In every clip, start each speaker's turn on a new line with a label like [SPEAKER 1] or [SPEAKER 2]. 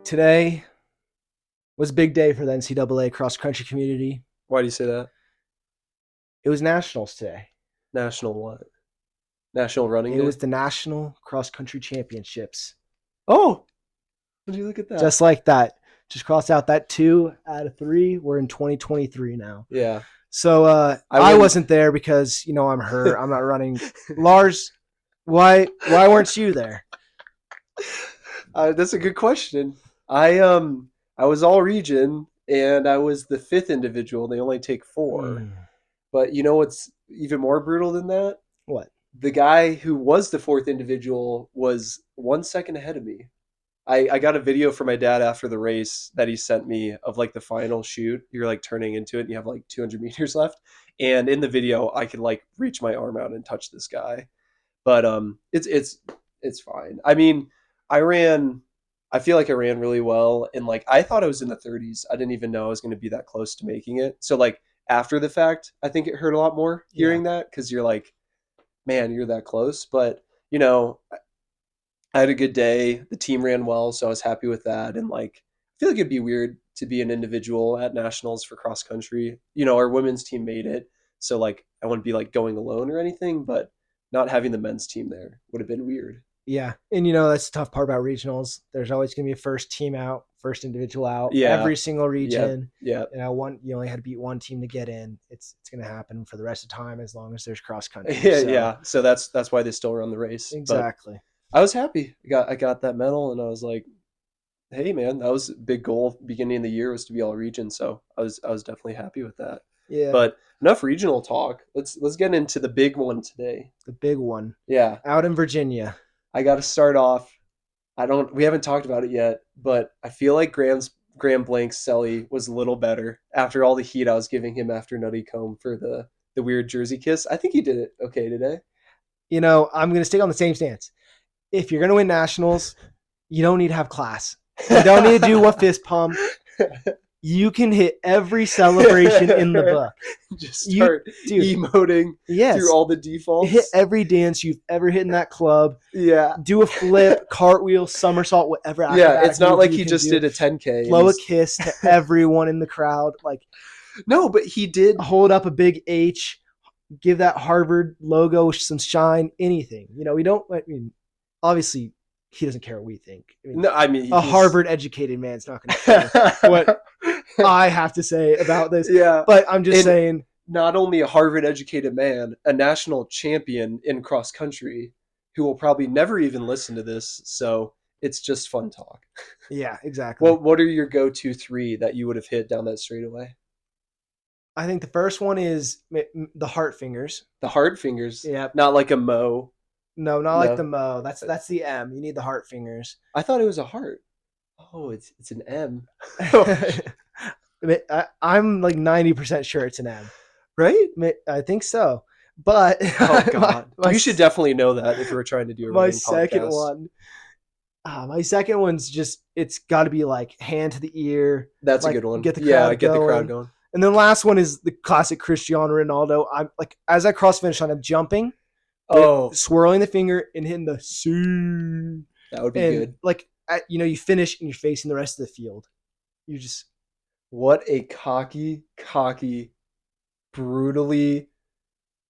[SPEAKER 1] Today was a big day for the NCAA Cross Country community.
[SPEAKER 2] Why do you say that?
[SPEAKER 1] It was nationals today.
[SPEAKER 2] National what? National Running
[SPEAKER 1] It
[SPEAKER 2] Day?
[SPEAKER 1] was the National Cross Country Championships.
[SPEAKER 2] Oh, would you look at that?
[SPEAKER 1] Just like that. Just crossed out that 2 out of 3. We're in 2023 now.
[SPEAKER 2] Yeah.
[SPEAKER 1] So I wasn't there because, I'm hurt. I'm not running. Lars, why weren't you there?
[SPEAKER 2] That's a good question. I was all region and I was the fifth individual. They only take four. But you know what's even more brutal than that?
[SPEAKER 1] What?
[SPEAKER 2] The guy who was the fourth individual was 1 second ahead of me. I got a video from my dad after the race that he sent me of like the final shoot. You're like turning into it and you have like 200 meters left. And in the video, I could like reach my arm out and touch this guy. But it's fine. I mean, I ran. I feel like I ran really well, and like I thought I was in the 30s. I didn't even know I was going to be that close to making it. So like after the fact, I think it hurt a lot more hearing that because you're like, man, you're that close. But you know, I had a good day. The team ran well, so I was happy with that. And like, I feel like it'd be weird to be an individual at nationals for cross country. Our women's team made it, so like I wouldn't be like going alone or anything, but not having the men's team there would have been weird.
[SPEAKER 1] Yeah. And that's the tough part about regionals. There's always going to be a first team out, first individual out,
[SPEAKER 2] Yeah.
[SPEAKER 1] every single region.
[SPEAKER 2] Yeah.
[SPEAKER 1] You only had to beat one team to get in. It's going to happen for the rest of the time as long as there's cross country.
[SPEAKER 2] Yeah. So that's why they still run the race.
[SPEAKER 1] Exactly.
[SPEAKER 2] But I was happy. I got that medal, and I was like, hey man, that was a big goal beginning of the year, was to be all region. So I was definitely happy with that.
[SPEAKER 1] Yeah.
[SPEAKER 2] But enough regional talk. Let's get into the big one today.
[SPEAKER 1] The big one.
[SPEAKER 2] Yeah.
[SPEAKER 1] Out in Virginia.
[SPEAKER 2] I got to start off. We haven't talked about it yet, but I feel like Graham Blank's Selly was a little better after all the heat I was giving him after Nutty Comb for the weird jersey kiss. I think he did it okay today.
[SPEAKER 1] I'm going to stick on the same stance. If you're going to win nationals, you don't need to have class. You don't need to do a fist pump. You can hit every celebration in the book.
[SPEAKER 2] Just start emoting through all the defaults.
[SPEAKER 1] Hit every dance you've ever hit in that club.
[SPEAKER 2] Yeah.
[SPEAKER 1] Do a flip, cartwheel, somersault, whatever.
[SPEAKER 2] Yeah, it's not like he just did a 10K.
[SPEAKER 1] Blow a kiss to everyone in the crowd.
[SPEAKER 2] No, but he did.
[SPEAKER 1] Hold up a big H. Give that Harvard logo some shine. Anything. Obviously, he doesn't care what we think. A Harvard-educated man's not going to care what I have to say about this.
[SPEAKER 2] Yeah,
[SPEAKER 1] but I'm just saying.
[SPEAKER 2] Not only a Harvard-educated man, a national champion in cross country, who will probably never even listen to this. So it's just fun talk.
[SPEAKER 1] Yeah, exactly.
[SPEAKER 2] What are your go-to 3 that you would have hit down that straightaway?
[SPEAKER 1] I think the first one is the heart fingers.
[SPEAKER 2] The heart fingers.
[SPEAKER 1] Yeah.
[SPEAKER 2] Not like a mo.
[SPEAKER 1] No, like the mo. That's the M. You need the heart fingers.
[SPEAKER 2] I thought it was a heart. Oh, it's an M.
[SPEAKER 1] I'm like 90% sure it's an M.
[SPEAKER 2] Right?
[SPEAKER 1] I think so. But
[SPEAKER 2] oh god, you should definitely know that if you were trying to do a
[SPEAKER 1] my
[SPEAKER 2] running
[SPEAKER 1] second
[SPEAKER 2] podcast.
[SPEAKER 1] one. My second one's just it's got to be like hand to the ear.
[SPEAKER 2] That's a good one.
[SPEAKER 1] Get the crowd
[SPEAKER 2] the crowd going.
[SPEAKER 1] And then the last one is the classic Cristiano Ronaldo. I'm like as I cross finish line, I'm jumping. Swirling the finger and hitting the C.
[SPEAKER 2] That would be good.
[SPEAKER 1] You finish and you're facing the rest of the field. You just.
[SPEAKER 2] What a cocky, brutally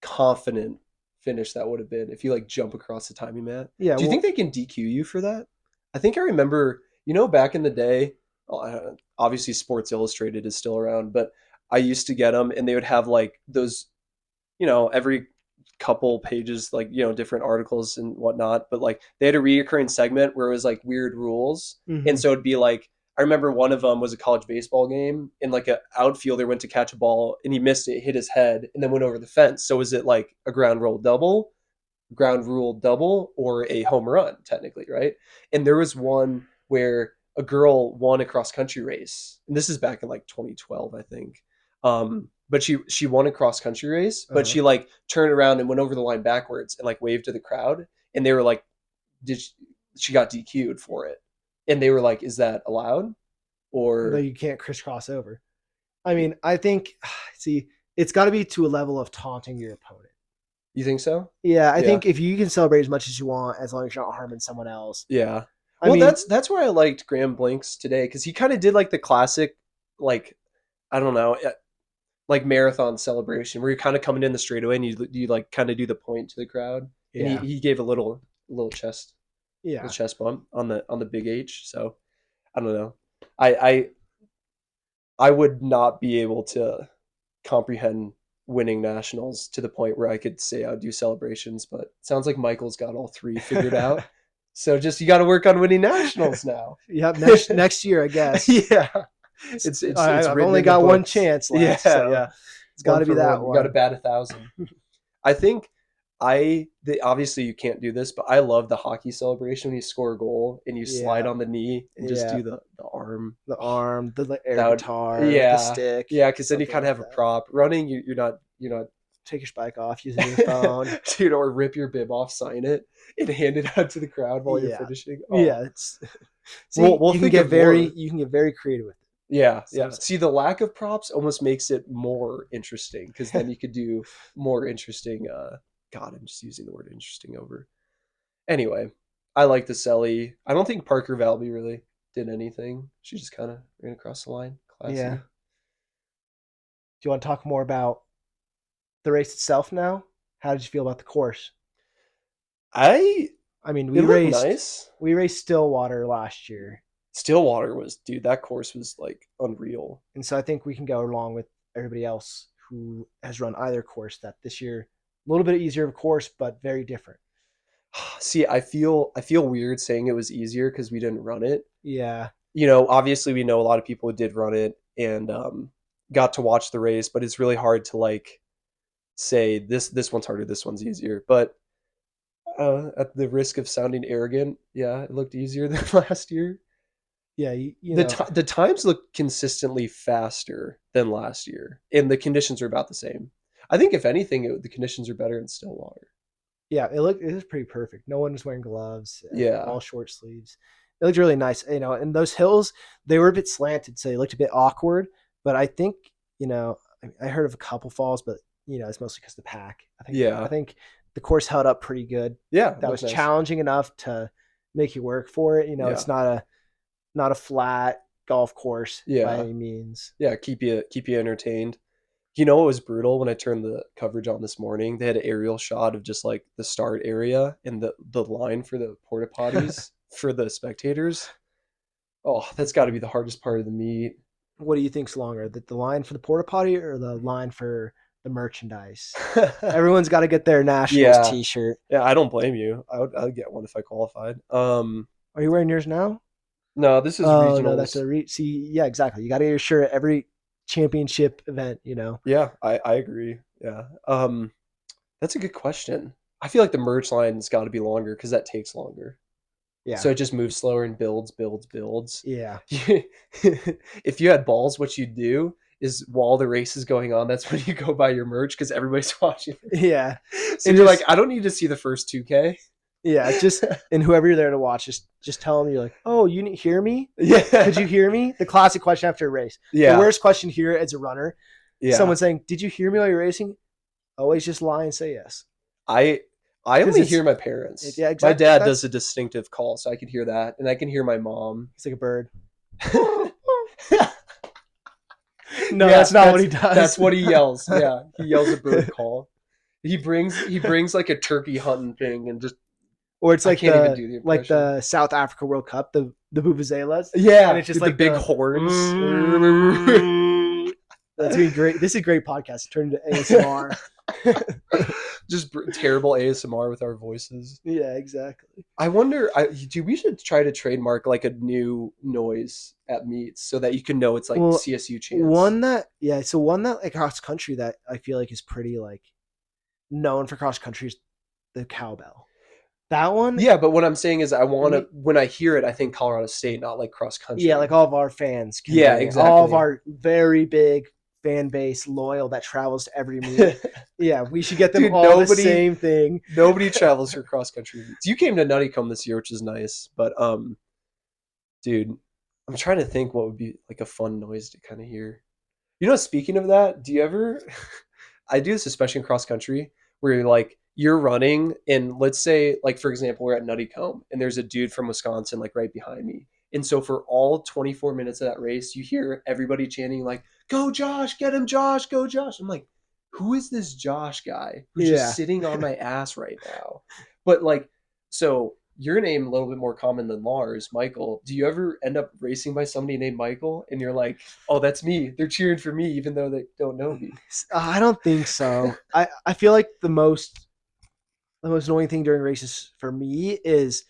[SPEAKER 2] confident finish that would have been if you like jump across the timing mat.
[SPEAKER 1] Yeah.
[SPEAKER 2] Do you think they can DQ you for that? I think I remember, back in the day, obviously Sports Illustrated is still around, but I used to get them and they would have like those, every couple pages, like different articles and whatnot, but like they had a reoccurring segment where it was like weird rules.
[SPEAKER 1] Mm-hmm.
[SPEAKER 2] And so it'd be like, I remember one of them was a college baseball game and like an outfielder went to catch a ball and he missed it, hit his head and then went over the fence. So is it like a ground rule double, or a home run technically, right? And there was one where a girl won a cross country race, and this is back in like 2012, I think. But she won a cross country race, but she like turned around and went over the line backwards and like waved to the crowd, and they were like, she got DQ'd for it, and they were like, is that allowed? Or
[SPEAKER 1] no, you can't crisscross over. I mean, I think it's got to be to a level of taunting your opponent.
[SPEAKER 2] You think so?
[SPEAKER 1] Yeah, I think if you can celebrate as much as you want, as long as you're not harming someone else.
[SPEAKER 2] Yeah. I mean, that's why I liked Graham Blanks today, because he kind of did like the classic, like, I don't know, like marathon celebration where you're kind of coming in the straightaway and you like kind of do the point to the crowd. Yeah. And he gave a little chest bump on the big H. So I don't know. I would not be able to comprehend winning nationals to the point where I could say I'd do celebrations, but it sounds like Michael's got all three figured out. So just, you got to work on winning nationals now.
[SPEAKER 1] Yep. Next year, I guess.
[SPEAKER 2] Yeah.
[SPEAKER 1] I've only got one chance left.
[SPEAKER 2] Yeah.
[SPEAKER 1] So
[SPEAKER 2] Yeah.
[SPEAKER 1] It's got to be that one.
[SPEAKER 2] You got to bat 1,000. I think obviously you can't do this, but I love the hockey celebration when you score a goal and you slide on the knee and just do the arm,
[SPEAKER 1] the air guitar, the stick.
[SPEAKER 2] Yeah, because then you kind of have a prop. Running, you're not.
[SPEAKER 1] Take your spike off using your phone,
[SPEAKER 2] dude, or rip your bib off, sign it, and hand it out to the crowd while you're finishing.
[SPEAKER 1] Oh. Yeah, it's. You can get very creative with it.
[SPEAKER 2] Yeah, yeah. See, the lack of props almost makes it more interesting, because then you could do more interesting. God, I'm just using the word interesting over. Anyway, I like the Selly. I don't think Parker Valby really did anything. She just kind of ran across the line. Classy.
[SPEAKER 1] Yeah. Do you want to talk more about the race itself now? How did you feel about the course? I mean, we raced Stillwater last year.
[SPEAKER 2] Stillwater that course was like unreal.
[SPEAKER 1] And so I think we can go along with everybody else who has run either course, that this year, a little bit easier of a course, but very different.
[SPEAKER 2] See, I feel weird saying it was easier because we didn't run it.
[SPEAKER 1] Yeah.
[SPEAKER 2] Obviously we know a lot of people who did run it and got to watch the race, but it's really hard to like say this one's harder, this one's easier. But at the risk of sounding arrogant, yeah, it looked easier than last year.
[SPEAKER 1] Yeah,
[SPEAKER 2] the times look consistently faster than last year, and the conditions are about the same. I think if anything, the conditions are better in Stillwater.
[SPEAKER 1] Yeah, it was pretty perfect. No one was wearing gloves.
[SPEAKER 2] Yeah,
[SPEAKER 1] all short sleeves. It looked really nice. And those hills, they were a bit slanted, so they looked a bit awkward. But I think I heard of a couple falls, but it's mostly because of the pack. I think the course held up pretty good.
[SPEAKER 2] Yeah,
[SPEAKER 1] that was nice. Challenging enough to make you work for it. It's not a flat golf course by any means.
[SPEAKER 2] Yeah, keep you entertained. It was brutal when I turned the coverage on this morning. They had an aerial shot of just like the start area and the line for the porta potties for the spectators. Oh, that's got to be the hardest part of the meet.
[SPEAKER 1] What do you think's longer, the line for the porta potty or the line for the merchandise? Everyone's got to get their Nationals t-shirt.
[SPEAKER 2] Yeah, I don't blame you. I'd get one if I qualified.
[SPEAKER 1] Are you wearing yours now?
[SPEAKER 2] No, this is regionals.
[SPEAKER 1] No, that's see, yeah, exactly. You got to get your shirt at every championship event,
[SPEAKER 2] Yeah, I agree. Yeah. That's a good question. I feel like the merch line's got to be longer because that takes longer.
[SPEAKER 1] Yeah.
[SPEAKER 2] So it just moves slower and builds.
[SPEAKER 1] Yeah.
[SPEAKER 2] If you had balls, what you'd do is while the race is going on, that's when you go buy your merch because everybody's watching.
[SPEAKER 1] Yeah.
[SPEAKER 2] So you're like, I don't need to see the first 2K.
[SPEAKER 1] Yeah, and whoever you're there to watch, just tell them, you're like, oh, you didn't hear me?
[SPEAKER 2] Yeah.
[SPEAKER 1] Did you hear me? The classic question after a race.
[SPEAKER 2] Yeah.
[SPEAKER 1] The worst question here as a runner.
[SPEAKER 2] Yeah.
[SPEAKER 1] Someone saying, did you hear me while you're racing? Always just lie and say yes.
[SPEAKER 2] I only hear my parents.
[SPEAKER 1] Yeah, exactly.
[SPEAKER 2] My dad does a distinctive call, so I could hear that, and I can hear my mom.
[SPEAKER 1] He's like a bird. No, that's not what he does.
[SPEAKER 2] That's what he yells. Yeah, he yells a bird call. He brings like a turkey hunting thing and just.
[SPEAKER 1] Or it's like the South Africa World Cup, the vuvuzelas.
[SPEAKER 2] Yeah,
[SPEAKER 1] and it's just like
[SPEAKER 2] the big horns.
[SPEAKER 1] That's gonna be great. This is a great podcast. Turn into ASMR.
[SPEAKER 2] Just terrible ASMR with our voices.
[SPEAKER 1] Yeah, exactly.
[SPEAKER 2] I wonder. We should try to trademark like a new noise at meets so that you can know it's like CSU chants.
[SPEAKER 1] One that like cross country that I feel like is pretty like known for cross country is the cowbell. That one?
[SPEAKER 2] Yeah, but what I'm saying is I want to, when I hear it, I think Colorado State, not like cross country.
[SPEAKER 1] Yeah, like all of our fans.
[SPEAKER 2] Yeah, exactly.
[SPEAKER 1] All of our very big fan base, loyal, that travels to every meet. Yeah, we should get them the same thing.
[SPEAKER 2] Nobody travels for cross country meets. You came to Nuttycombe this year, which is nice. But, dude, I'm trying to think what would be like a fun noise to kind of hear. Speaking of that, do you ever, I do this especially in cross country, where you're running, and let's say, like, for example, we're at Nutty Comb and there's a dude from Wisconsin like right behind me. And so for all 24 minutes of that race, you hear everybody chanting like, "Go Josh, get him Josh, go Josh." I'm like, who is this Josh guy who's just sitting on my ass right now? But like, so your name a little bit more common than Lars, Michael. Do you ever end up racing by somebody named Michael and you're like, oh, that's me. They're cheering for me even though they don't know me?
[SPEAKER 1] I don't think so. I feel like the most annoying thing during races for me is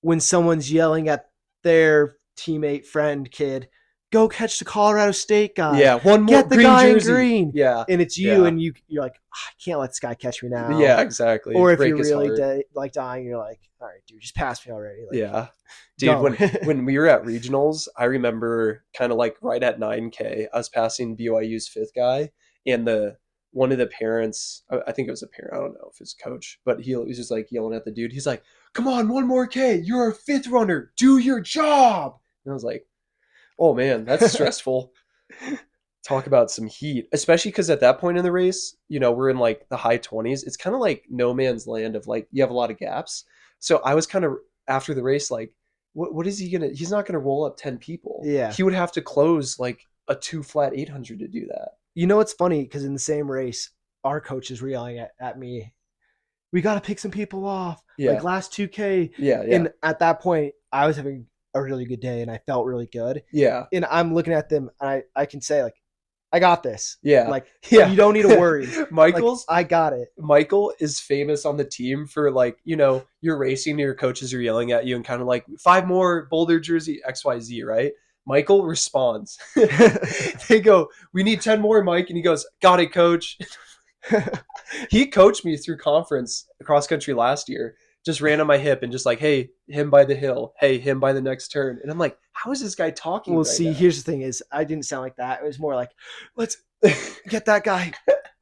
[SPEAKER 1] when someone's yelling at their teammate, friend, kid, go catch the Colorado State guy.
[SPEAKER 2] Yeah, one more
[SPEAKER 1] get the
[SPEAKER 2] green
[SPEAKER 1] guy
[SPEAKER 2] jersey.
[SPEAKER 1] In green.
[SPEAKER 2] Yeah,
[SPEAKER 1] and it's you, and you're like, I can't let this guy catch me now.
[SPEAKER 2] Yeah, exactly.
[SPEAKER 1] Or if you're really dying, you're like, all right, dude, just pass me already. Like,
[SPEAKER 2] yeah, dude. When we were at regionals, I remember kind of like right at 9K, I was passing BYU's fifth guy, and one of the parents, I think it was a parent, I don't know if it's a coach, but he was just like yelling at the dude. He's like, come on, one more K. You're a fifth runner. Do your job. And I was like, oh man, that's stressful. Talk about some heat, especially because at that point in the race, we're in like the high 20s. It's kind of like no man's land of like, you have a lot of gaps. So I was kind of after the race, like, what is he going to, he's not going to roll up 10 people.
[SPEAKER 1] Yeah.
[SPEAKER 2] He would have to close like a 2 flat 800 to do that.
[SPEAKER 1] It's funny because in the same race, our coaches were yelling at me, we got to pick some people off.
[SPEAKER 2] Yeah.
[SPEAKER 1] Like last 2K.
[SPEAKER 2] Yeah.
[SPEAKER 1] And at that point, I was having a really good day and I felt really good.
[SPEAKER 2] Yeah.
[SPEAKER 1] And I'm looking at them and I can say, like, I got this.
[SPEAKER 2] Yeah.
[SPEAKER 1] Like, you don't need to worry.
[SPEAKER 2] Michael's,
[SPEAKER 1] like, I got it.
[SPEAKER 2] Michael is famous on the team for like, you're racing and your coaches are yelling at you and kind of like 5 more Boulder jersey XYZ, right? Michael responds. They go, we need 10 more, Mike. And he goes, got it, coach. He coached me through conference cross country last year. Just ran on my hip and just like, hey, him by the hill. Hey, him by the next turn. And I'm like, how is this guy talking?
[SPEAKER 1] Well,
[SPEAKER 2] right
[SPEAKER 1] see,
[SPEAKER 2] now?
[SPEAKER 1] Here's the thing is I didn't sound like that. It was more like, let's get that guy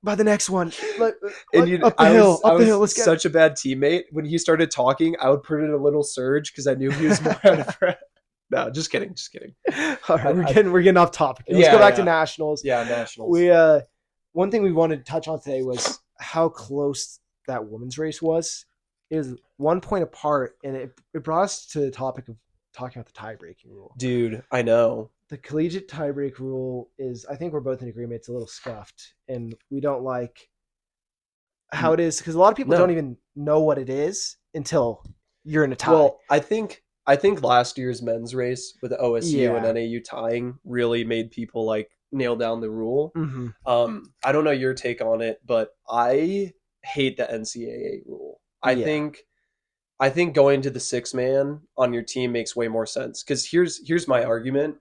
[SPEAKER 1] by the next one. Up the hill. Let's get
[SPEAKER 2] such a bad teammate. When he started talking, I would put in a little surge because I knew he was more out of breath. No, just kidding.
[SPEAKER 1] All right, we're getting off topic. Let's go back to nationals.
[SPEAKER 2] Yeah, nationals.
[SPEAKER 1] We one thing we wanted to touch on today was how close that women's race was. It was 1 point apart, and it brought us to the topic of talking about the tie-breaking rule.
[SPEAKER 2] Dude, I know.
[SPEAKER 1] The collegiate tie-break rule is, I think we're both in agreement, it's a little scuffed, and we don't like how it is, because a lot of people don't even know what it is until you're in a tie. Well,
[SPEAKER 2] I think last year's men's race with the OSU and NAU tying really made people like nail down the rule.
[SPEAKER 1] Mm-hmm.
[SPEAKER 2] I don't know your take on it, but I hate the NCAA rule. I think going to the 6-man on your team makes way more sense. Because here's my argument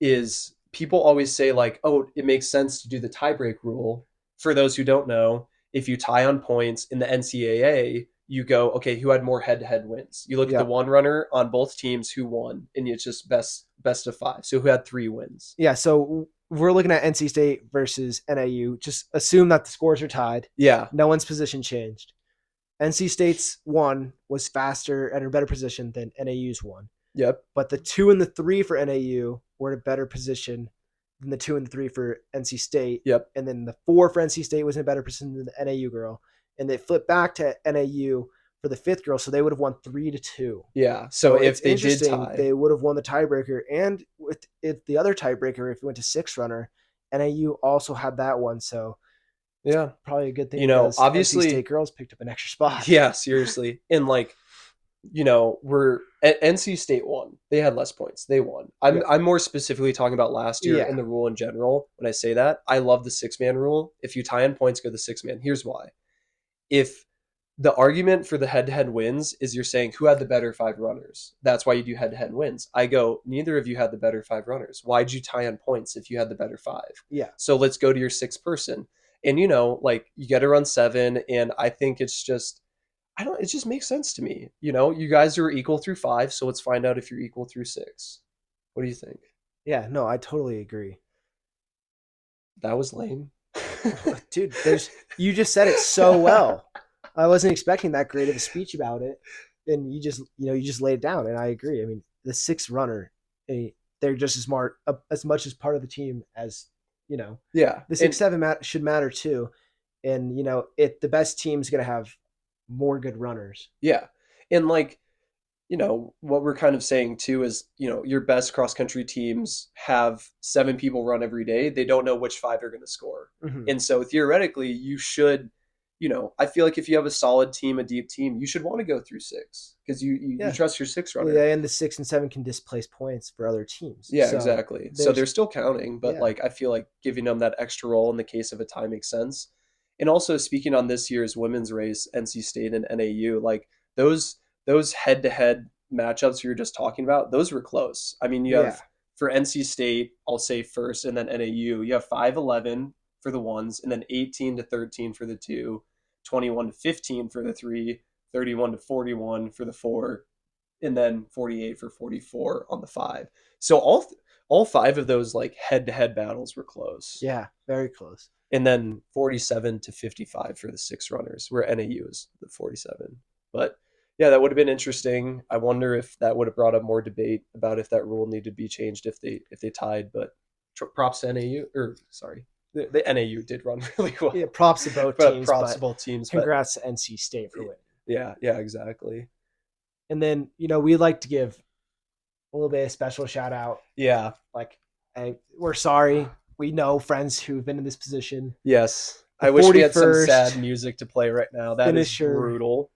[SPEAKER 2] is people always say like, oh, it makes sense to do the tiebreak rule. For those who don't know, if you tie on points in the NCAA, you go, okay, who had more head-to-head wins? You look at the one runner on both teams who won, and it's just best of 5. So who had 3 wins?
[SPEAKER 1] Yeah, so we're looking at NC State versus NAU. Just assume that the scores are tied.
[SPEAKER 2] Yeah.
[SPEAKER 1] No one's position changed. NC State's 1 was faster and in a better position than NAU's 1.
[SPEAKER 2] Yep.
[SPEAKER 1] But the 2 and the 3 for NAU were in a better position than the 2 and the 3 for NC State.
[SPEAKER 2] Yep.
[SPEAKER 1] And then the 4 for NC State was in a better position than the NAU girl. And they flipped back to NAU for the 5th girl, so they would have won 3-2.
[SPEAKER 2] Yeah. So if they did tie,
[SPEAKER 1] they would have won the tiebreaker. And if the other tiebreaker, if it went to 6 runner, NAU also had that one. So
[SPEAKER 2] yeah,
[SPEAKER 1] probably a good thing.
[SPEAKER 2] Obviously,
[SPEAKER 1] NC State girls picked up an extra spot.
[SPEAKER 2] Yeah, seriously. And we're at NC State won. They had less points. They won. I'm more specifically talking about last year and the rule in general. When I say that, I love the 6-man rule. If you tie on points, go the 6-man. Here's why. If the argument for the head-to-head wins is you're saying who had the better 5 runners, that's why you do head-to-head wins. I go, neither of you had the better 5 runners. Why'd you tie on points if you had the better 5?
[SPEAKER 1] Yeah.
[SPEAKER 2] So let's go to your 6th person. And you got to run 7, and I think it's just, it just makes sense to me. You guys are equal through 5, so let's find out if you're equal through 6. What do you think?
[SPEAKER 1] Yeah, no, I totally agree.
[SPEAKER 2] That was lame.
[SPEAKER 1] Dude, you just said it so well. I wasn't expecting that great of a speech about it, and you just laid it down, and I agree. I mean, the 6th runner, they're just as much as part of the team as.
[SPEAKER 2] Yeah,
[SPEAKER 1] the 6-7 should matter too, And, the best team's going to have more good runners.
[SPEAKER 2] Yeah. And like, what we're kind of saying too is, your best cross country teams have 7 people run every day. They don't know which 5 are going to score.
[SPEAKER 1] Mm-hmm.
[SPEAKER 2] And so theoretically you should, I feel like if you have a solid team, a deep team, you should want to go through 6 because you trust your 6 runner.
[SPEAKER 1] Yeah, and the 6 and 7 can displace points for other teams.
[SPEAKER 2] Yeah, so exactly. So they're still counting, but like I feel like giving them that extra role in the case of a tie makes sense. And also speaking on this year's women's race, NC State and NAU, like those head-to-head matchups we were just talking about, those were close. I mean, you have for NC State, I'll say first, and then NAU, you have 5-11 for the ones, and then 18-13 for the 2, 21-15 for the 3, 31-41 for the 4, and then 48-44 on the 5. So all 5 of those like head-to-head battles were close.
[SPEAKER 1] Yeah, very close.
[SPEAKER 2] And then 47-55 for the 6 runners, where NAU is the 47. But yeah, that would have been interesting. I wonder if that would have brought up more debate about if that rule needed to be changed if they tied. But props to NAU, or sorry, the NAU did run really well.
[SPEAKER 1] Yeah, props to both teams.
[SPEAKER 2] Props to both teams.
[SPEAKER 1] Congrats to NC State for winning.
[SPEAKER 2] Yeah, exactly.
[SPEAKER 1] And then we'd like to give a little bit of special shout out.
[SPEAKER 2] Yeah,
[SPEAKER 1] like, hey, we're sorry. We know friends who've been in this position.
[SPEAKER 2] Yes, I wish we had some sad music to play right now. That is brutal.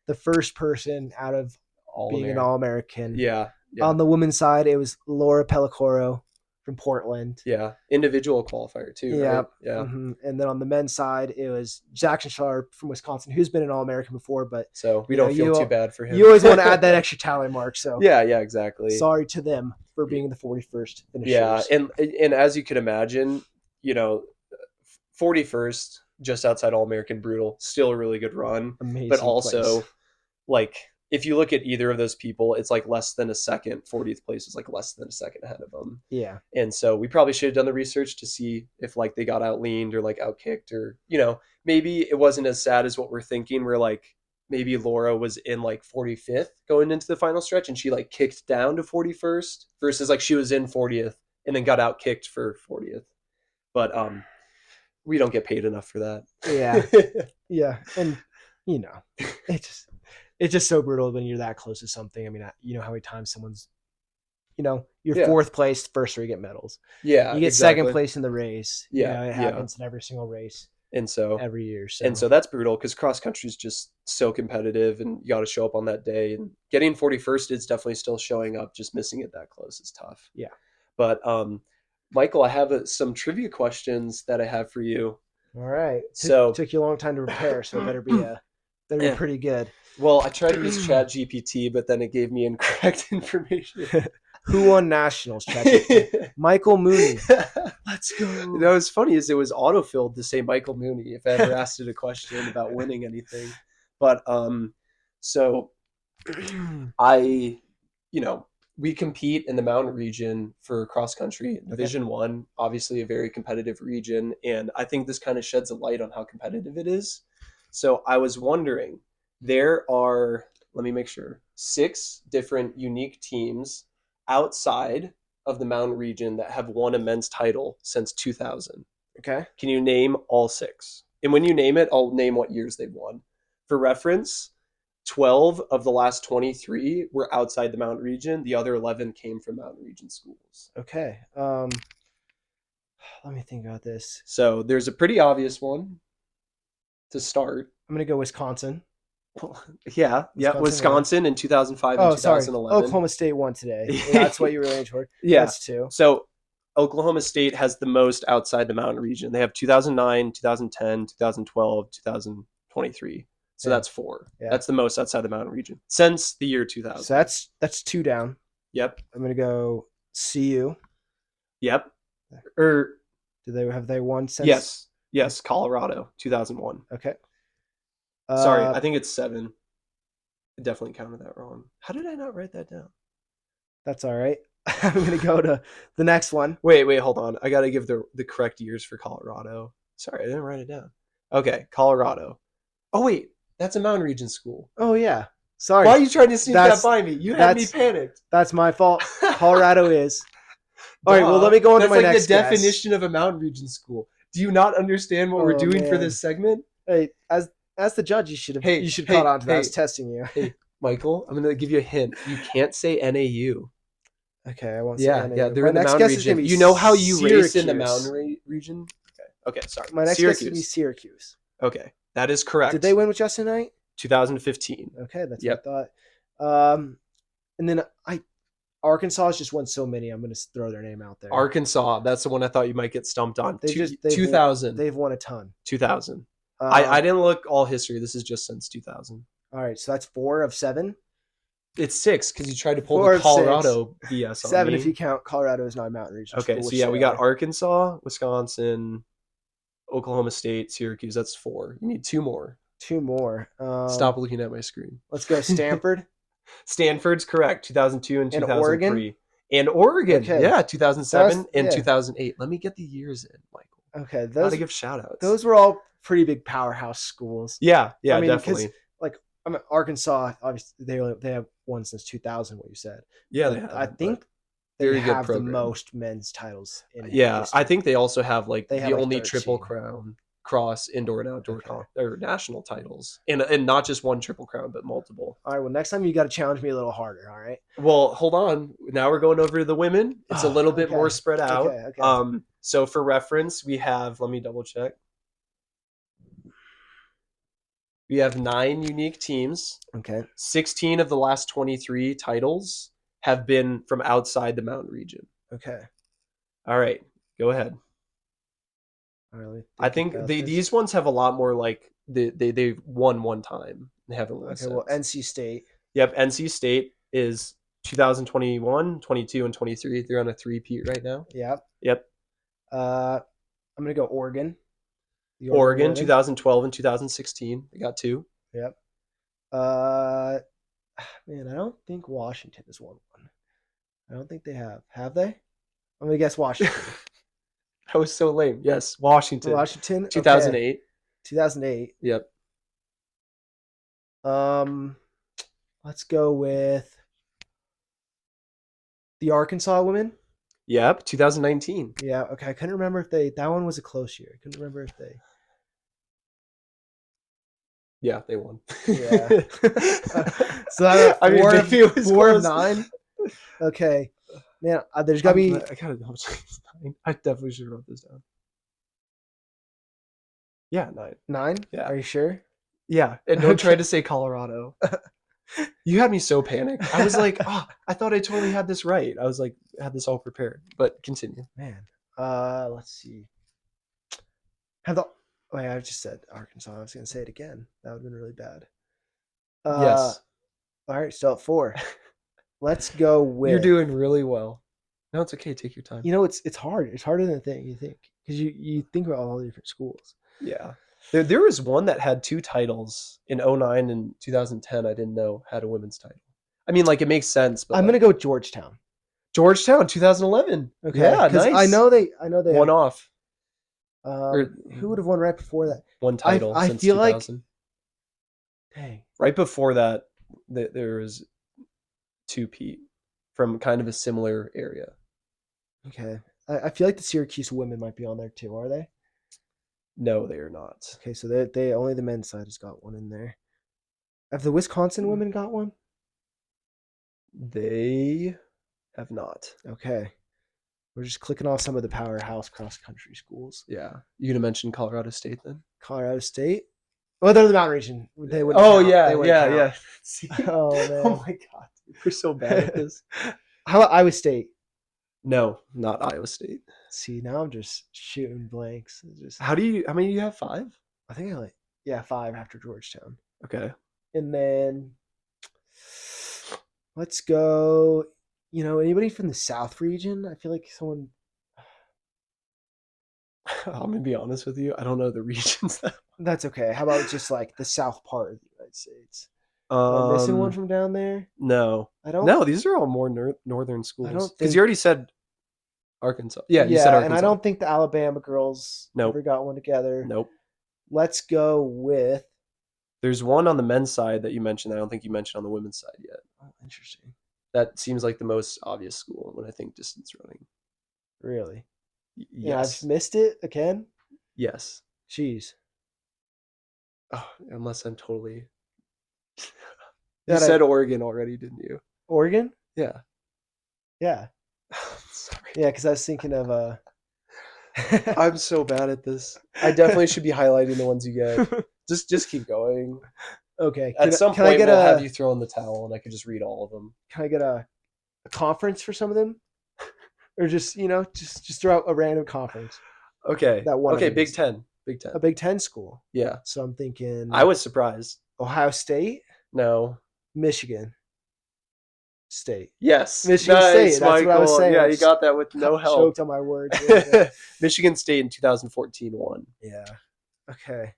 [SPEAKER 1] The first person out of being an All-American.
[SPEAKER 2] Yeah.
[SPEAKER 1] On the women's side, it was Laura Pellicoro from Portland.
[SPEAKER 2] Yeah. Individual qualifier too.
[SPEAKER 1] Yeah.
[SPEAKER 2] Right? Yeah.
[SPEAKER 1] Mm-hmm. And then on the men's side, it was Jackson Sharp from Wisconsin, who's been an All-American before, but
[SPEAKER 2] so we don't feel too bad for him.
[SPEAKER 1] You always want to add that extra tally mark. So
[SPEAKER 2] yeah, exactly.
[SPEAKER 1] Sorry to them for being the 41st finishers.
[SPEAKER 2] Yeah, and as you could imagine, 41st, just outside All-American, brutal, still a really good run.
[SPEAKER 1] Amazing
[SPEAKER 2] but also
[SPEAKER 1] place.
[SPEAKER 2] Like if you look at either of those people, it's like less than a second. 40th place is like less than a second ahead of them.
[SPEAKER 1] Yeah.
[SPEAKER 2] And so we probably should have done the research to see if like they got out-leaned or like out-kicked, or, maybe it wasn't as sad as what we're thinking. We're like, maybe Laura was in like 45th going into the final stretch and she like kicked down to 41st versus like she was in 40th and then got out-kicked for 40th. But we don't get paid enough for that.
[SPEAKER 1] Yeah. Yeah. And, it's just so brutal when you're that close to something. I mean, how many times someone's, you're 4th place, first 3 get medals.
[SPEAKER 2] Yeah.
[SPEAKER 1] You get
[SPEAKER 2] exactly.
[SPEAKER 1] 2nd place in the race.
[SPEAKER 2] Yeah.
[SPEAKER 1] It happens in every single race.
[SPEAKER 2] And so
[SPEAKER 1] every year.
[SPEAKER 2] So that's brutal because cross country is just so competitive and you got to show up on that day, and getting 41st is definitely still showing up. Just missing it that close is tough.
[SPEAKER 1] Yeah.
[SPEAKER 2] But Michael, I have some trivia questions that I have for you.
[SPEAKER 1] All right.
[SPEAKER 2] So
[SPEAKER 1] took you a long time to prepare, so it better be pretty good.
[SPEAKER 2] Well, I tried to use ChatGPT, but then it gave me incorrect information.
[SPEAKER 1] Who won nationals? ChatGPT? Michael Mooney.
[SPEAKER 2] Let's go. What's funny is it was autofilled to say Michael Mooney if I ever asked it a question about winning anything. But so we compete in the mountain region for cross country, Division 1, obviously a very competitive region, and I think this kind of sheds a light on how competitive it is. So I was wondering, there are, let me make sure, 6 different unique teams outside of the mountain region that have won a men's title since 2000.
[SPEAKER 1] Okay.
[SPEAKER 2] Can you name all 6? And when you name it, I'll name what years they've won. For reference, 12 of the last 23 were outside the mountain region. The other 11 came from mountain region schools.
[SPEAKER 1] Okay. Let me think about this.
[SPEAKER 2] So there's a pretty obvious one to start.
[SPEAKER 1] I'm going to go Wisconsin.
[SPEAKER 2] Yeah, Wisconsin in 2005 and 2011.
[SPEAKER 1] Sorry. Oklahoma State won today. That's what you were aiming toward.
[SPEAKER 2] Yeah.
[SPEAKER 1] That's 2.
[SPEAKER 2] So Oklahoma State has the most outside the mountain region. They have 2009, 2010, 2012, 2023. So that's 4. Yeah. That's the most outside the mountain region since the year 2000.
[SPEAKER 1] So that's 2 down.
[SPEAKER 2] Yep.
[SPEAKER 1] I'm going to go CU.
[SPEAKER 2] Yep.
[SPEAKER 1] Have they won since?
[SPEAKER 2] Yes, Colorado, 2001.
[SPEAKER 1] Okay.
[SPEAKER 2] Sorry, I think it's 7. I definitely counted that wrong. How did I not write that down?
[SPEAKER 1] That's all right. I'm going to go to the next one.
[SPEAKER 2] Wait, hold on. I got to give the correct years for Colorado. Sorry, I didn't write it down. Okay, Colorado. Oh, wait, that's a mountain region school.
[SPEAKER 1] Oh, yeah. Sorry.
[SPEAKER 2] Why are you trying to sneak that by me? You had me panicked.
[SPEAKER 1] That's my fault. Colorado is. All right, well, let me go into my next
[SPEAKER 2] definition of a mountain region school. Do you not understand what we're doing for this segment?
[SPEAKER 1] Hey, as the judge, you should caught on to that. I was testing you.
[SPEAKER 2] Hey, Michael, I'm gonna give you a hint. You can't say NAU.
[SPEAKER 1] Okay, I won't say NAU.
[SPEAKER 2] Yeah, they're in the mountain region. You know how you race in the mountain region? Okay, sorry.
[SPEAKER 1] My next guess is gonna be Syracuse.
[SPEAKER 2] Okay, that is correct.
[SPEAKER 1] Did they win with Justin Knight?
[SPEAKER 2] 2015.
[SPEAKER 1] Okay, that's what I thought. And then Arkansas has just won so many. I'm going to throw their name out there.
[SPEAKER 2] Arkansas, that's the one I thought you might get stumped on.
[SPEAKER 1] 2000. They've won a ton.
[SPEAKER 2] 2000. I didn't look all history. This is just since 2000.
[SPEAKER 1] All right, so that's 4 of 7.
[SPEAKER 2] It's 6 because you tried to pull the Colorado BS on
[SPEAKER 1] 7
[SPEAKER 2] me.
[SPEAKER 1] if you count Colorado as not a mountain region.
[SPEAKER 2] Okay, so yeah, we got Arkansas, Wisconsin, Oklahoma State, Syracuse. That's 4. You need 2 more.
[SPEAKER 1] 2 more.
[SPEAKER 2] Stop looking at my screen.
[SPEAKER 1] Let's go Stanford.
[SPEAKER 2] Stanford's correct. 2002 and 2003. And Oregon. Okay. Yeah, 2007 and 2008. Let me get the years in, Michael.
[SPEAKER 1] Okay.
[SPEAKER 2] Gotta give shout outs.
[SPEAKER 1] Those were all pretty big powerhouse schools.
[SPEAKER 2] Yeah, definitely.
[SPEAKER 1] Arkansas, obviously, they have won since 2000, what you said.
[SPEAKER 2] Yeah, they have.
[SPEAKER 1] I think they have the most men's titles in history.
[SPEAKER 2] I think they also have the only 13. Triple Crown cross indoor and outdoor or national titles, and not just one Triple Crown but multiple.
[SPEAKER 1] All right, well, next time you got to challenge me a little harder. All right,
[SPEAKER 2] well, hold on, now we're going over to the women. It's a little bit more spread out. Okay. So for reference, we have, let me double check, we have 9 unique teams.
[SPEAKER 1] Okay.
[SPEAKER 2] 16 of the last 23 titles have been from outside the mountain region.
[SPEAKER 1] Okay.
[SPEAKER 2] All right, go ahead.
[SPEAKER 1] Really
[SPEAKER 2] I think these ones have a lot more they've won one time. They haven't won.
[SPEAKER 1] Okay, well, NC State.
[SPEAKER 2] Yep, NC State is 2021, 22, and 23. They're on a 3-peat right now. Yep.
[SPEAKER 1] I'm gonna go Oregon.
[SPEAKER 2] Oregon 2012 and 2016. They got 2.
[SPEAKER 1] Yep. Man, I don't think Washington has won one. I don't think they have. Have they? I'm gonna guess Washington.
[SPEAKER 2] That was so lame. Yes, Washington. 2008.
[SPEAKER 1] Okay. 2008.
[SPEAKER 2] Yep.
[SPEAKER 1] Let's go with the Arkansas women.
[SPEAKER 2] Yep, 2019.
[SPEAKER 1] Yeah, okay. I couldn't remember if that one was a close year. I couldn't remember if they.
[SPEAKER 2] Yeah, they won.
[SPEAKER 1] Yeah. So that 4 of 9. Okay. Man, there's got to be.
[SPEAKER 2] I gotta double check. I definitely should have wrote this down. Yeah, 9.
[SPEAKER 1] 9? Yeah. Are you sure?
[SPEAKER 2] Yeah, and don't try to say Colorado. You had me so panicked. I was like, I thought I totally had this right. I was like, had this all prepared. But continue.
[SPEAKER 1] Man, let's see. I just said Arkansas. I was going to say it again. That would have been really bad.
[SPEAKER 2] Yes.
[SPEAKER 1] All right, still at 4. Let's go with.
[SPEAKER 2] You're doing really well. No, it's okay. Take your time.
[SPEAKER 1] You know, it's hard. It's harder than you think because you think about all the different schools.
[SPEAKER 2] Yeah. There was one that had 2 titles in 2009 and 2010. I didn't know had a women's title. I mean, it makes sense. But
[SPEAKER 1] I'm gonna go Georgetown.
[SPEAKER 2] Georgetown, 2011.
[SPEAKER 1] Okay. Yeah, nice. I know they.
[SPEAKER 2] One off.
[SPEAKER 1] Who would have won right before that?
[SPEAKER 2] One title.
[SPEAKER 1] I
[SPEAKER 2] since
[SPEAKER 1] feel
[SPEAKER 2] 2000.
[SPEAKER 1] Dang.
[SPEAKER 2] Right before that, there was 2-peat from kind of a similar area.
[SPEAKER 1] Okay. I feel like the Syracuse women might be on there too. Are they?
[SPEAKER 2] No, they are not.
[SPEAKER 1] Okay, so they only the men's side has got one in there. Have the Wisconsin women got one?
[SPEAKER 2] They have not.
[SPEAKER 1] Okay. We're just clicking off some of the powerhouse cross country schools.
[SPEAKER 2] Yeah. You gonna mention Colorado State then?
[SPEAKER 1] Colorado State? Well, they're in the mountain region. They wouldn't
[SPEAKER 2] count.
[SPEAKER 1] Yeah.
[SPEAKER 2] See?
[SPEAKER 1] Oh, man.
[SPEAKER 2] Oh my God. We're so bad at this.
[SPEAKER 1] How about Iowa State?
[SPEAKER 2] No, not Iowa State.
[SPEAKER 1] See, now I'm just shooting blanks.
[SPEAKER 2] How many do you have? 5?
[SPEAKER 1] I think 5 after Georgetown.
[SPEAKER 2] Okay.
[SPEAKER 1] And then let's go, anybody from the South region? I feel like someone.
[SPEAKER 2] I'm going to be honest with you. I don't know the regions that well.
[SPEAKER 1] That's okay. How about just the South part of the United States? Am I missing one from down there?
[SPEAKER 2] No.
[SPEAKER 1] I don't.
[SPEAKER 2] No, these are all more northern schools. Because you already said Arkansas. Yeah, you said Arkansas.
[SPEAKER 1] And I don't think the Alabama girls ever got one together.
[SPEAKER 2] Nope.
[SPEAKER 1] Let's go with.
[SPEAKER 2] There's one on the men's side that you mentioned. I don't think you mentioned on the women's side yet.
[SPEAKER 1] Oh, interesting.
[SPEAKER 2] That seems like the most obvious school when I think distance running.
[SPEAKER 1] Really?
[SPEAKER 2] Yes.
[SPEAKER 1] Yeah, I've missed it again.
[SPEAKER 2] Yes.
[SPEAKER 1] Jeez.
[SPEAKER 2] Oh, unless I'm totally. You said Oregon already, didn't you?
[SPEAKER 1] Oregon?
[SPEAKER 2] Yeah.
[SPEAKER 1] Yeah.
[SPEAKER 2] Sorry.
[SPEAKER 1] Yeah, because I was thinking of
[SPEAKER 2] I'm so bad at this. I definitely should be highlighting the ones you get. Just keep going.
[SPEAKER 1] Okay.
[SPEAKER 2] At some point, we'll have you throw in the towel, and I can just read all of them.
[SPEAKER 1] Can I get a conference for some of them, or just just throw out a random conference?
[SPEAKER 2] Okay.
[SPEAKER 1] That one.
[SPEAKER 2] Okay. Big Ten.
[SPEAKER 1] A Big Ten school.
[SPEAKER 2] Yeah.
[SPEAKER 1] So I'm thinking.
[SPEAKER 2] I was surprised.
[SPEAKER 1] Ohio State.
[SPEAKER 2] No.
[SPEAKER 1] Michigan State.
[SPEAKER 2] Yes.
[SPEAKER 1] Michigan State. That's
[SPEAKER 2] Michael.
[SPEAKER 1] What I was saying.
[SPEAKER 2] Yeah, you got that with no help.
[SPEAKER 1] Choked on my words.
[SPEAKER 2] Michigan State in 2014 won.
[SPEAKER 1] Yeah. Okay.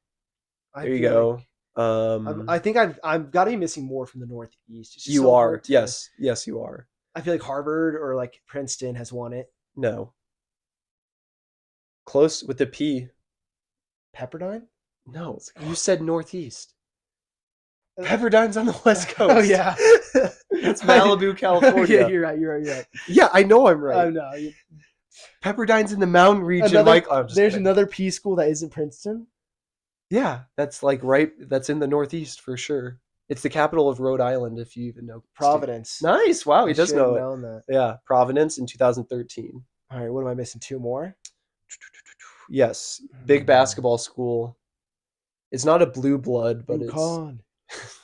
[SPEAKER 2] There you go.
[SPEAKER 1] I think I've got to be missing more from the Northeast.
[SPEAKER 2] You are. Yes, you are.
[SPEAKER 1] I feel like Harvard or like Princeton has won it.
[SPEAKER 2] No. Close with the P.
[SPEAKER 1] Pepperdine?
[SPEAKER 2] No, you said Northeast. Pepperdine's on the West Coast.
[SPEAKER 1] Oh yeah,
[SPEAKER 2] it's Malibu, California.
[SPEAKER 1] Yeah, you're right.
[SPEAKER 2] Yeah, I know I'm right.
[SPEAKER 1] I know.
[SPEAKER 2] Pepperdine's in the mountain region.
[SPEAKER 1] There's another P school that isn't Princeton.
[SPEAKER 2] Yeah, that's like that's in the Northeast for sure. It's the capital of Rhode Island, if you even know.
[SPEAKER 1] Providence.
[SPEAKER 2] Nice. Wow, he does know
[SPEAKER 1] it. That.
[SPEAKER 2] Yeah, Providence in 2013.
[SPEAKER 1] All right, what am I missing? 2 more?
[SPEAKER 2] Yes, big basketball school. It's not a blue blood, but
[SPEAKER 1] UConn.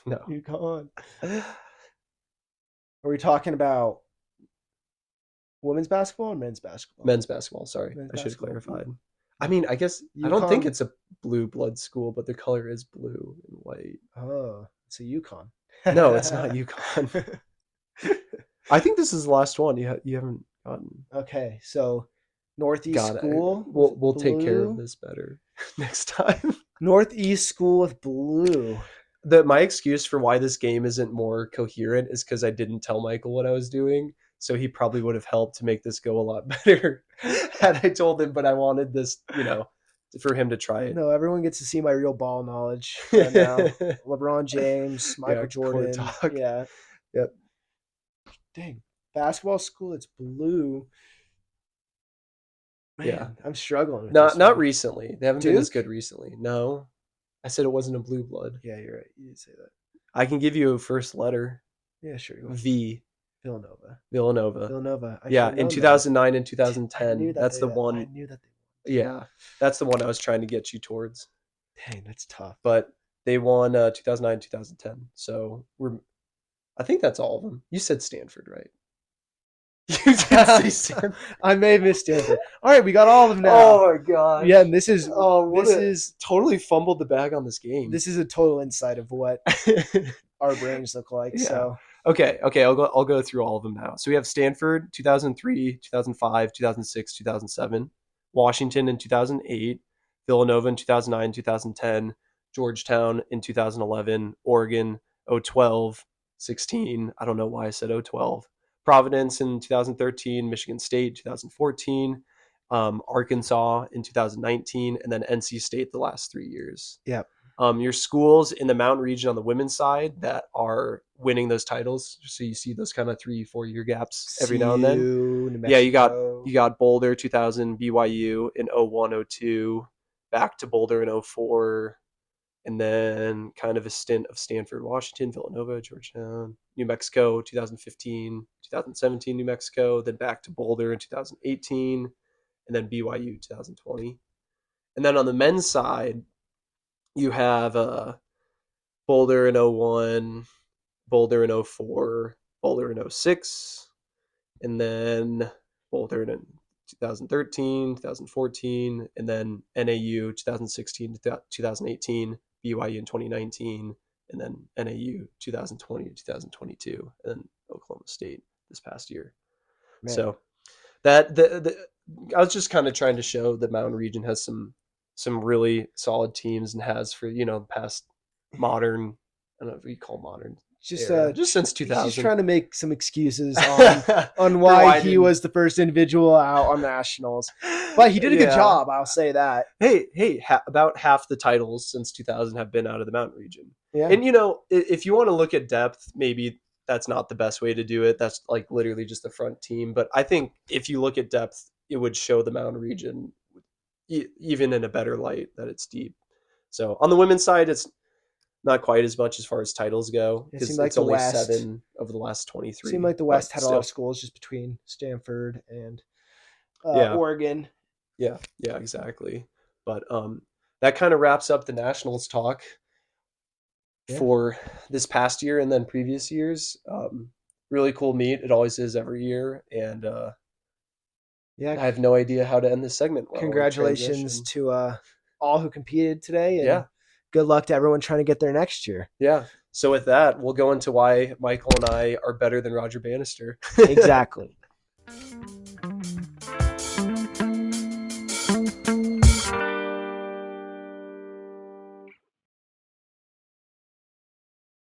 [SPEAKER 2] No.
[SPEAKER 1] UConn. Are we talking about women's basketball or men's basketball?
[SPEAKER 2] Men's basketball, sorry. I should have clarified. I mean, I guess UConn. I don't think it's a blue blood school, but the color is blue and white.
[SPEAKER 1] Oh, it's a UConn.
[SPEAKER 2] No, it's not UConn. I think this is the last one. You haven't gotten.
[SPEAKER 1] Okay, so Northeast school.
[SPEAKER 2] We'll take care of this better next time.
[SPEAKER 1] Northeast school with blue.
[SPEAKER 2] My excuse for why this game isn't more coherent is because I didn't tell Michael what I was doing, so he probably would have helped to make this go a lot better had I told him. But I wanted this, for him to try it.
[SPEAKER 1] No, everyone gets to see my real ball knowledge right now. LeBron James, Michael Jordan. Yeah.
[SPEAKER 2] Yep.
[SPEAKER 1] Dang. Basketball school, it's blue. Man, yeah. I'm struggling with this.
[SPEAKER 2] Not recently. They haven't been as good recently. No. I said it wasn't a blue blood.
[SPEAKER 1] Yeah, you're right. You did say that.
[SPEAKER 2] I can give you a first letter.
[SPEAKER 1] Yeah, sure.
[SPEAKER 2] V.
[SPEAKER 1] Villanova.
[SPEAKER 2] Yeah, in 2009 and 2010. That's the one.
[SPEAKER 1] I knew that
[SPEAKER 2] they won. Yeah, that's the one I was trying to get you towards.
[SPEAKER 1] Dang, that's tough.
[SPEAKER 2] But they won 2009, 2010. So I think that's all of them. You said Stanford, right? You did say Stanford.
[SPEAKER 1] I may have missed Stanford. All right, we got all of them now.
[SPEAKER 2] Oh my god.
[SPEAKER 1] Yeah, and this is
[SPEAKER 2] totally fumbled the bag on this game.
[SPEAKER 1] This is a total insight of what our brains look like. Yeah. So
[SPEAKER 2] okay, I'll go through all of them now. So we have Stanford 2003, 2005, 2006, 2007, Washington in 2008, Villanova in 2009, 2010, Georgetown in 2011, Oregon 012, 16. I don't know why I said 012. Providence in 2013, Michigan State 2014, Arkansas in 2019, and then NC State the last 3 years.
[SPEAKER 1] Yep.
[SPEAKER 2] Your schools in the Mountain region on the women's side that are winning those titles. So you see those kind of 3-4 year gaps every now and then. Yeah, you got Boulder 2000, BYU in 01, 02, back to Boulder in 04. And then kind of a stint of Stanford, Washington, Villanova, Georgetown, New Mexico, 2015, 2017, New Mexico, then back to Boulder in 2018, and then BYU 2020. And then on the men's side, you have Boulder in 01, Boulder in 04, Boulder in 06, and then Boulder in 2013, 2014, and then NAU 2016 to 2018. BYU in 2019, and then NAU 2020 to 2022, and then Oklahoma State this past year. Man. So that I was just kind of trying to show the Mountain region has some really solid teams and has for the past modern. I don't know if you call modern. Just since 2000.
[SPEAKER 1] He's just trying to make some excuses on why he was the first individual out on nationals. But he did a good job, I'll say that.
[SPEAKER 2] Hey, about half the titles since 2000 have been out of the Mountain region.
[SPEAKER 1] Yeah.
[SPEAKER 2] And, if you want to look at depth, maybe that's not the best way to do it. That's like literally just the front team. But I think if you look at depth, it would show the Mountain region even in a better light, that it's deep. So on the women's side, it's not quite as much as far as titles go, because
[SPEAKER 1] like
[SPEAKER 2] it's only 7 over the last 23.
[SPEAKER 1] It seemed like the West had a lot of schools just between Stanford and Oregon.
[SPEAKER 2] Yeah, exactly. But that kind of wraps up the Nationals talk for this past year and then previous years. Really cool meet. It always is every year. And I have no idea how to end this segment.
[SPEAKER 1] Congratulations to all who competed today. And good luck to everyone trying to get there next year.
[SPEAKER 2] Yeah. So with that, we'll go into why Michael and I are better than Roger Bannister.
[SPEAKER 1] Exactly.